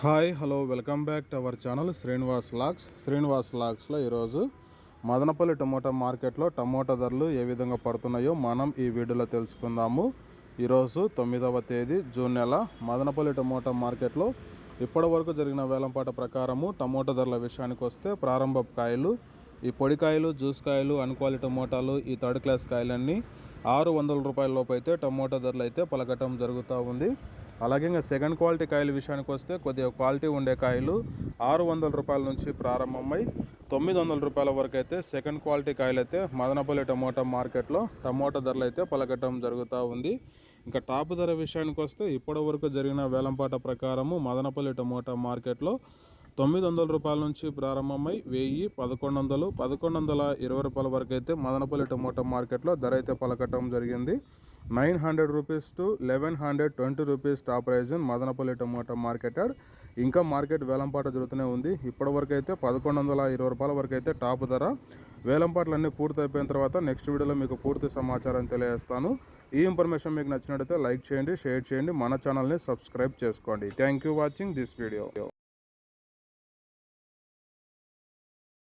Hi hello welcome back to our channel Srinivas లాగ్స్లో ఈరోజు Madanapalle tomato మార్కెట్లో టమోటా ధరలు ఏ విధంగా పడుతున్నాయో మనం ఈ వీడియోలో తెలుసుకుందాము. ఈరోజు 9వ తేదీ జూన్ నెల మదనపల్లి టమోటా మార్కెట్లో ఇప్పటి వరకు జరిగిన వేలంపాట ప్రకారము టమోటా ధరల విషయానికి వస్తే ప్రారంభ కాయలు, ఈ పొడికాయలు, జ్యూస్ కాయలు, అన్క్వాలిటీ టమోటాలు, ఈ థర్డ్ క్లాస్ కాయలన్నీ 600 రూపాయల లోపు అయితే టమోటా ధరలు అయితే పలకటం జరుగుతూ ఉంది. అలాగే ఇంకా సెకండ్ క్వాలిటీ కాయల విషయానికి వస్తే కొద్దిగా క్వాలిటీ ఉండే కాయలు 600 రూపాయల నుంచి ప్రారంభమై 900 రూపాయల వరకు అయితే సెకండ్ క్వాలిటీ కాయలు అయితే మదనపల్లి టమోటా మార్కెట్లో టమోటా ధరలు అయితే పలకటం జరుగుతూ ఉంది. ఇంకా టాప్ ధర విషయానికి వస్తే ఇప్పటి వరకు జరిగిన వేలంపాట ప్రకారము మదనపల్లి టమోటా మార్కెట్లో 900 రూపాయల నుంచి ప్రారంభమై 1000, 1100, 1120 రూపాయల వరకు అయితే మదనపల్లి టమోటా మార్కెట్లో ధర అయితే పలకటం జరిగింది. 900 rupees to 1120 rupees top price Madanapalle tomato marketed. ఇంకా మార్కెట్ వేలంపాట జరుగుతూనే ఉంది. ఇప్పటి వరకు అయితే 1120 రూపాయల వరకు అయితే టాప్ ధర. వేలంపాట్లన్నీ పూర్తి అయిపోయిన తర్వాత నెక్స్ట్ వీడియోలో మీకు పూర్తి సమాచారం తెలియజేస్తాను. ఈ ఇన్ఫర్మేషన్ మీకు నచ్చినట్లయితే లైక్ చేయండి, షేర్ చేయండి, మన ఛానల్ని సబ్స్క్రైబ్ చేసుకోండి. Thank you watching this video.